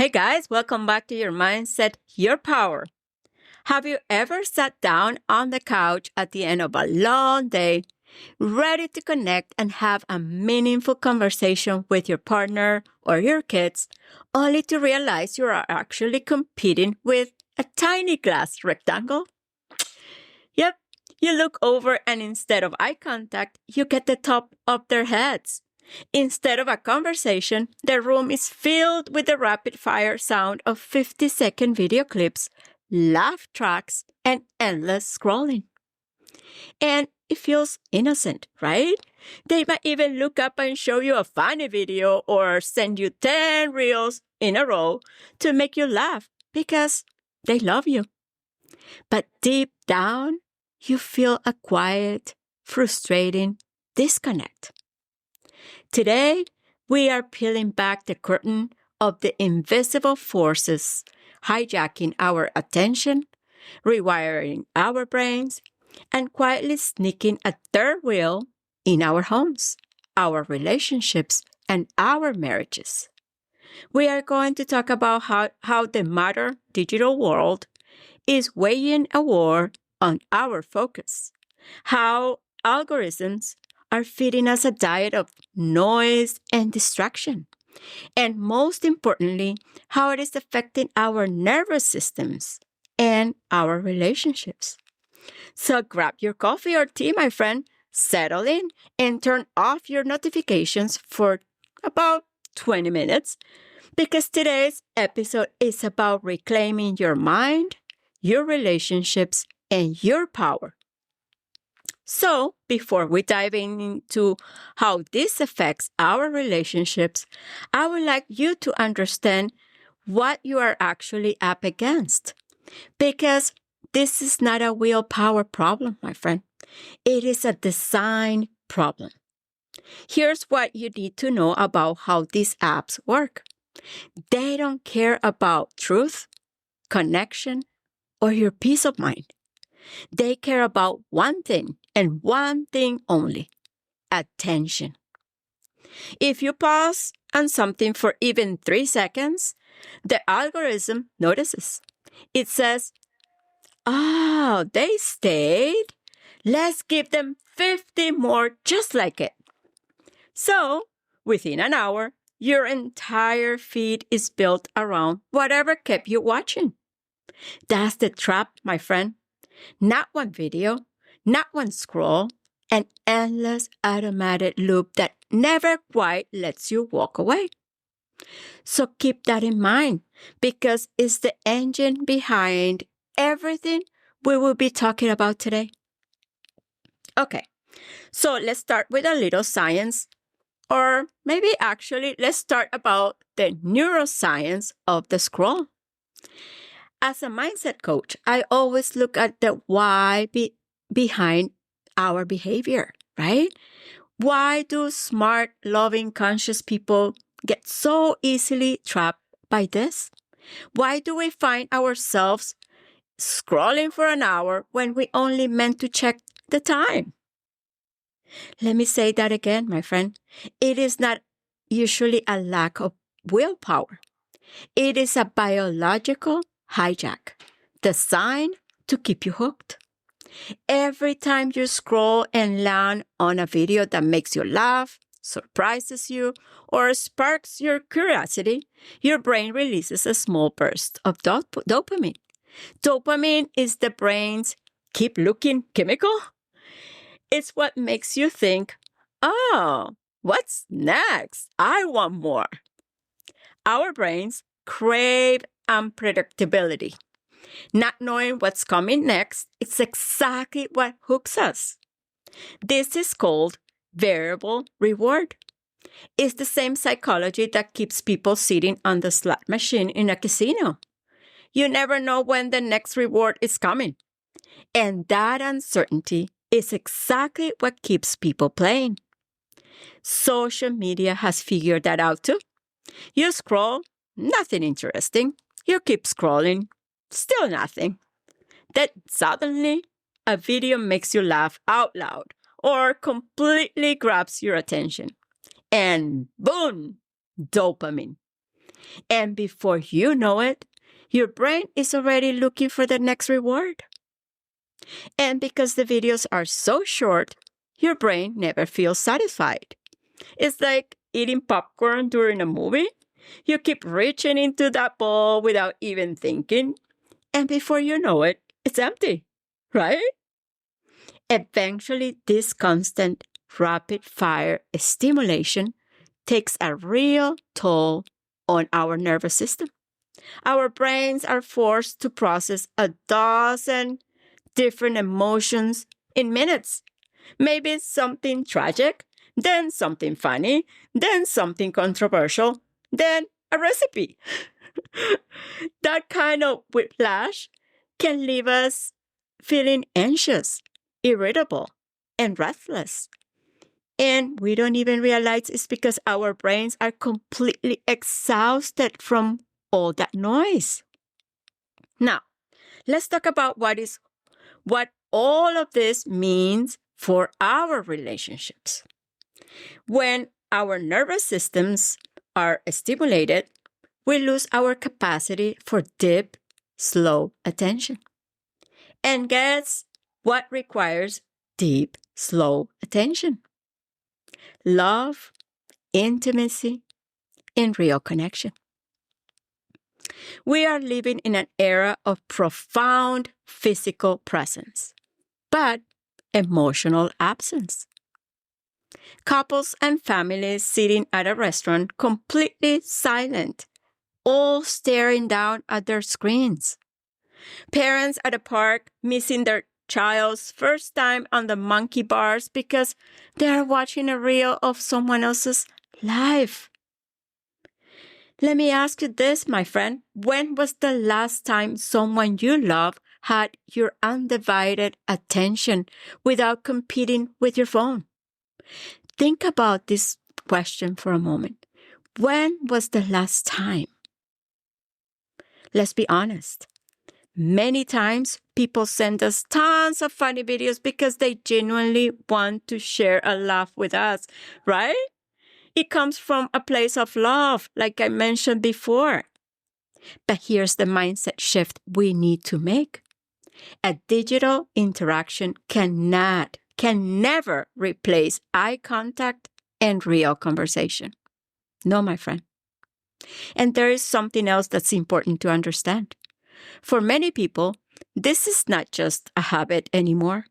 Hey guys, welcome back to Your Mindset, Your Power. Have you ever sat down on the couch at the end of a long day, ready to connect and have a meaningful conversation with your partner or your kids, only to realize you are actually competing with a tiny glass rectangle? Yep, you look over and instead of eye contact, you get the top of their heads. Instead of a conversation, the room is filled with the rapid fire sound of 50-second video clips, laugh tracks, and endless scrolling. And it feels innocent, right? They might even look up and show you a funny video or send you 10 reels in a row to make you laugh because they love you. But deep down, you feel a quiet, frustrating disconnect. Today, we are peeling back the curtain of the invisible forces hijacking our attention, rewiring our brains, and quietly sneaking a third wheel in our homes, our relationships, and our marriages. We are going to talk about how the modern digital world is waging a war on our focus, how algorithms are feeding us a diet of noise and distraction, and most importantly, how it is affecting our nervous systems and our relationships. So grab your coffee or tea, my friend, settle in, and turn off your notifications for about 20 minutes because today's episode is about reclaiming your mind, your relationships, and your power. So, before we dive into how this affects our relationships, I would like you to understand what you are actually up against. Because this is not a willpower problem, my friend. It is a design problem. Here's what you need to know about how these apps work. They don't care about truth, connection, or your peace of mind. They care about one thing and one thing only: attention. If you pause on something for even 3 seconds, the algorithm notices. It says, "Oh, they stayed. Let's give them 50 more just like it." So, within an hour, your entire feed is built around whatever kept you watching. That's the trap, my friend. Not one video, not one scroll, an endless automatic loop that never quite lets you walk away. So keep that in mind because it's the engine behind everything we will be talking about today. Okay, so let's start with a little science, or maybe actually let's start about the neuroscience of the scroll. As a mindset coach, I always look at the why behind our behavior, right? Why do smart, loving, conscious people get so easily trapped by this? Why do we find ourselves scrolling for an hour when we only meant to check the time? Let me say that again, my friend. It is not usually a lack of willpower. It is a biological hijack designed to keep you hooked. Every time you scroll and land on a video that makes you laugh, surprises you, or sparks your curiosity, your brain releases a small burst of dopamine. Dopamine is the brain's keep looking chemical. It's what makes you think, "Oh, what's next? I want more." Our brains crave unpredictability. Not knowing what's coming next is exactly what hooks us. This is called variable reward. It's the same psychology that keeps people sitting on the slot machine in a casino. You never know when the next reward is coming. And that uncertainty is exactly what keeps people playing. Social media has figured that out too. You scroll, nothing interesting. You keep scrolling, still nothing. Then suddenly, a video makes you laugh out loud or completely grabs your attention. And boom, dopamine. And before you know it, your brain is already looking for the next reward. And because the videos are so short, your brain never feels satisfied. It's like eating popcorn during a movie. You keep reaching into that bowl without even thinking, and before you know it, it's empty, right? Eventually, this constant rapid fire stimulation takes a real toll on our nervous system. Our brains are forced to process a dozen different emotions in minutes. Maybe something tragic, then something funny, then something controversial, then a recipe. That kind of whiplash can leave us feeling anxious, irritable, and restless. And we don't even realize it's because our brains are completely exhausted from all that noise. Now, let's talk about what all of this means for our relationships. When our nervous systems are stimulated, we lose our capacity for deep, slow attention. And guess what requires deep, slow attention? Love, intimacy, and real connection. We are living in an era of profound physical presence, but emotional absence. Couples and families sitting at a restaurant completely silent, all staring down at their screens. Parents at a park missing their child's first time on the monkey bars because they are watching a reel of someone else's life. Let me ask you this, my friend. When was the last time someone you love had your undivided attention without competing with your phone? Think about this question for a moment. When was the last time? Let's be honest. Many times, people send us tons of funny videos because they genuinely want to share a laugh with us, right? It comes from a place of love, like I mentioned before. But here's the mindset shift we need to make. A digital interaction can never replace eye contact and real conversation. No, my friend. And there is something else that's important to understand. For many people, this is not just a habit anymore.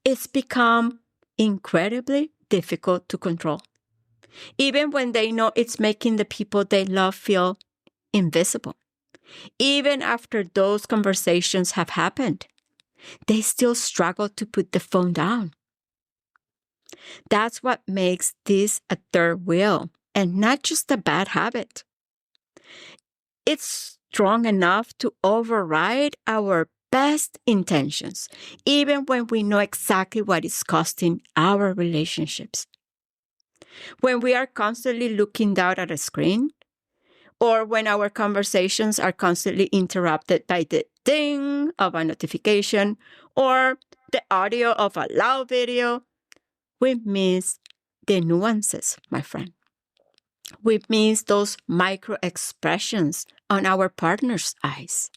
It's become incredibly difficult to control. Even when they know it's making the people they love feel invisible. Even after those conversations have happened, they still struggle to put the phone down. That's what makes this a third wheel and not just a bad habit. It's strong enough to override our best intentions, even when we know exactly what is costing our relationships. When we are constantly looking down at a screen, or when our conversations are constantly interrupted by the ding of a notification or the audio of a loud video, we miss the nuances, my friend. We miss those micro expressions on our partner's eyes.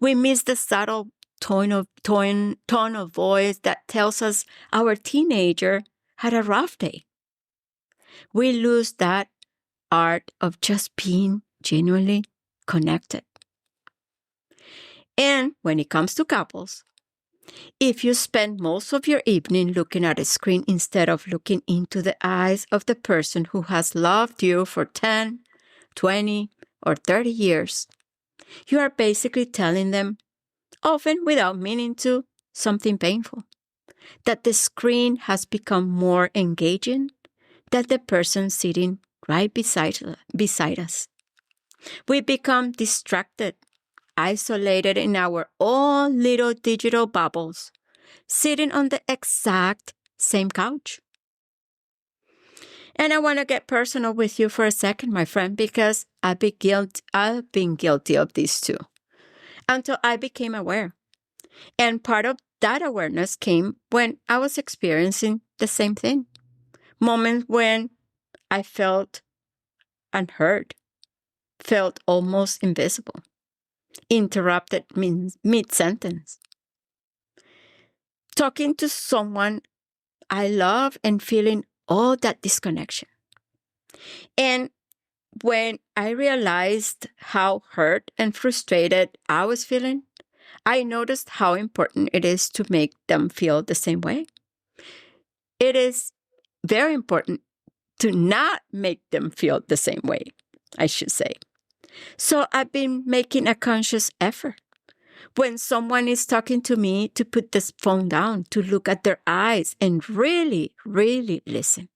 We miss the subtle tone of voice that tells us our teenager had a rough day. We lose that art of just being genuinely connected. And when it comes to couples, if you spend most of your evening looking at a screen instead of looking into the eyes of the person who has loved you for 10, 20, or 30 years, you are basically telling them, often without meaning to, something painful. That the screen has become more engaging than the person sitting right beside us. We become distracted, isolated in our own little digital bubbles, sitting on the exact same couch. And I want to get personal with you for a second, my friend, because I've been guilty of this too, until I became aware. And part of that awareness came when I was experiencing the same thing. Moments when I felt unheard, felt almost invisible, interrupted mid-sentence. Talking to someone I love and feeling all that disconnection. And when I realized how hurt and frustrated I was feeling, I noticed how important it is to make them feel the same way. It is very important to not make them feel the same way, I should say. So I've been making a conscious effort when someone is talking to me to put this phone down, to look at their eyes and really, really listen.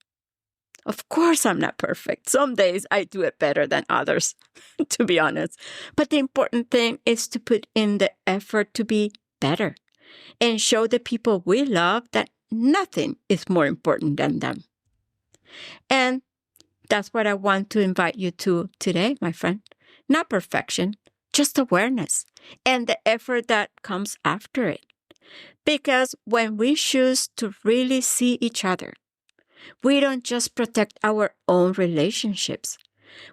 Of course, I'm not perfect. Some days I do it better than others, to be honest. But the important thing is to put in the effort to be better and show the people we love that nothing is more important than them. And that's what I want to invite you to today, my friend. Not perfection, just awareness and the effort that comes after it. Because when we choose to really see each other, we don't just protect our own relationships.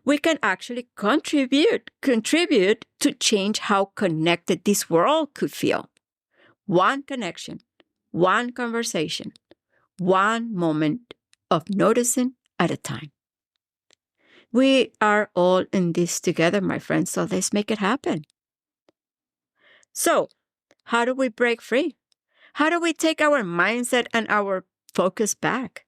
We can actually contribute to change how connected this world could feel. One connection, one conversation, one moment of noticing at a time. We are all in this together, my friends, so let's make it happen. So, how do we break free? How do we take our mindset and our focus back?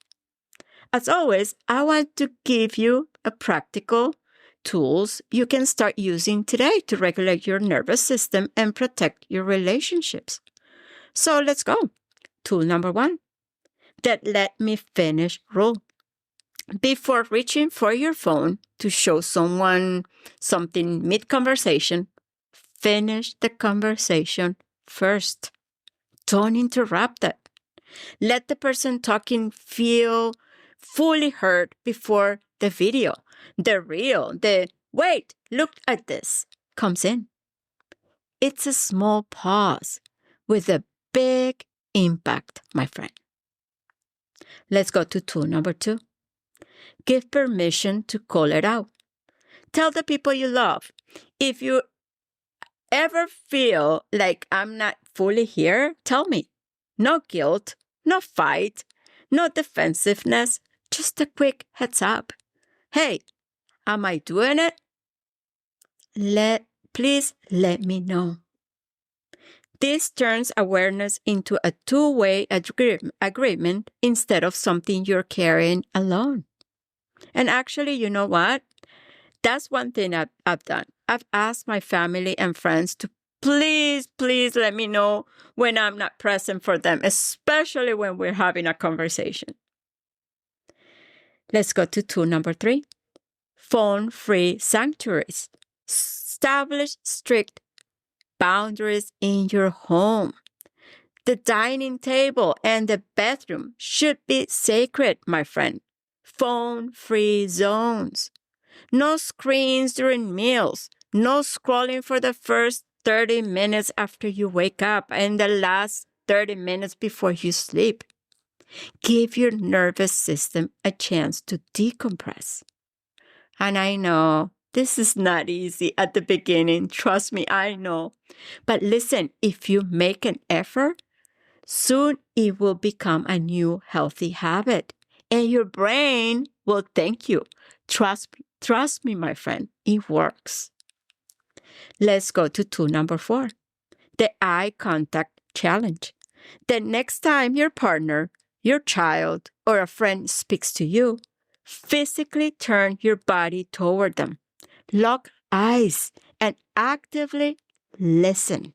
As always, I want to give you a practical tools you can start using today to regulate your nervous system and protect your relationships. So let's go. Tool number 1, the let me finish rule. Before reaching for your phone to show someone something mid-conversation, finish the conversation first. Don't interrupt it. Let the person talking feel fully heard before the video, wait, look at this, comes in. It's a small pause with a big impact, my friend. Let's go to tool number 2. Give permission to call it out. Tell the people you love. If you ever feel like I'm not fully here, tell me. No guilt, no fight, no defensiveness, just a quick heads up. Hey, am I doing it? Please let me know. This turns awareness into a two-way agreement instead of something you're carrying alone. And actually, you know what? That's one thing I've done. I've asked my family and friends to please let me know when I'm not present for them, especially when we're having a conversation. Let's go to tool number 3. Phone-free sanctuaries. Establish strict boundaries in your home. The dining table and the bedroom should be sacred, my friend. Phone-free zones. No screens during meals. No scrolling for the first 30 minutes after you wake up and the last 30 minutes before you sleep. Give your nervous system a chance to decompress. And I know this is not easy at the beginning. Trust me, I know. But listen, if you make an effort, soon it will become a new healthy habit. And your brain will thank you. Trust me, my friend, it works. Let's go to tool number 4, the eye contact challenge. The next time your partner, your child, or a friend speaks to you, physically turn your body toward them. Lock eyes and actively listen.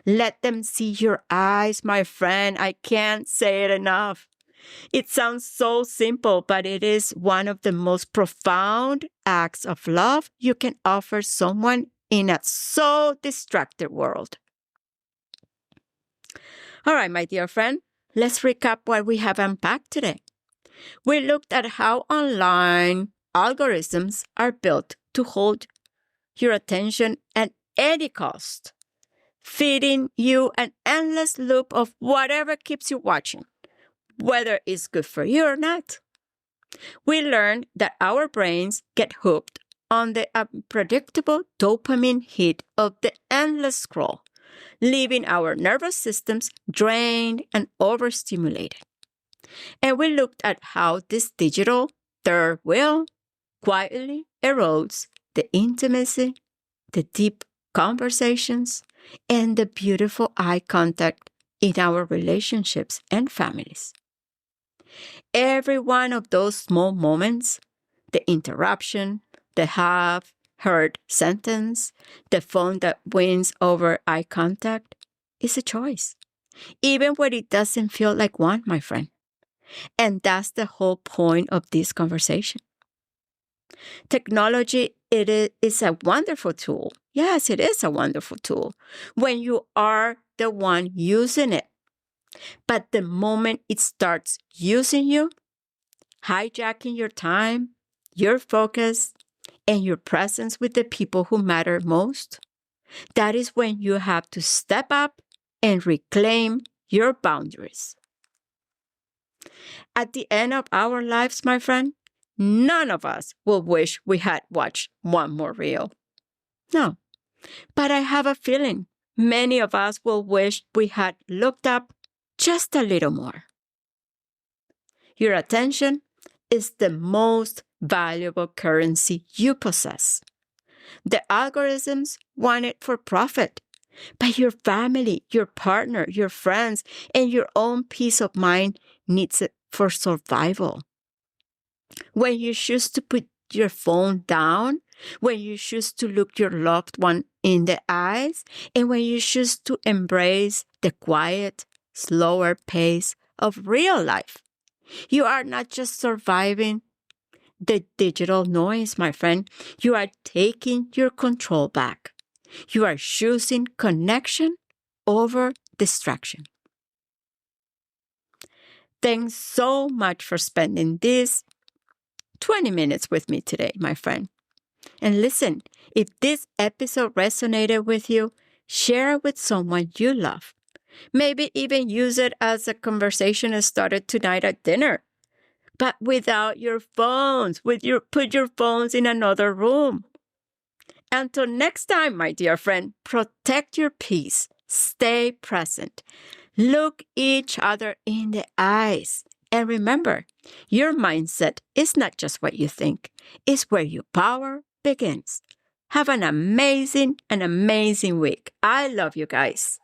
Let them see your eyes, my friend. I can't say it enough. It sounds so simple, but it is one of the most profound acts of love you can offer someone in a so distracted world. All right, my dear friend, let's recap what we have unpacked today. We looked at how online algorithms are built to hold your attention at any cost, feeding you an endless loop of whatever keeps you watching, whether it's good for you or not. We learned that our brains get hooked on the unpredictable dopamine hit of the endless scroll, leaving our nervous systems drained and overstimulated. And we looked at how this digital third wheel quietly erodes the intimacy, the deep conversations, and the beautiful eye contact in our relationships and families. Every one of those small moments, the interruption, the half heard sentence, the phone that wins over eye contact, is a choice, even when it doesn't feel like one, my friend. And that's the whole point of this conversation. Technology, is a wonderful tool. Yes, it is a wonderful tool when you are the one using it. But the moment it starts using you, hijacking your time, your focus, and your presence with the people who matter most, that is when you have to step up and reclaim your boundaries. At the end of our lives, my friend, none of us will wish we had watched one more reel. No, but I have a feeling many of us will wish we had looked up just a little more. Your attention is the most valuable currency you possess. The algorithms want it for profit, but your family, your partner, your friends, and your own peace of mind needs it for survival. When you choose to put your phone down, when you choose to look your loved one in the eyes, and when you choose to embrace the quiet, slower pace of real life, you are not just surviving the digital noise, my friend. You are taking your control back. You are choosing connection over distraction. Thanks so much for spending these 20 minutes with me today, my friend. And listen, if this episode resonated with you, share it with someone you love. Maybe even use it as a conversation started tonight at dinner. But without your phones, put your phones in another room. Until next time, my dear friend, protect your peace. Stay present. Look each other in the eyes. And remember, your mindset is not just what you think. It's where your power begins. Have an amazing week. I love you guys.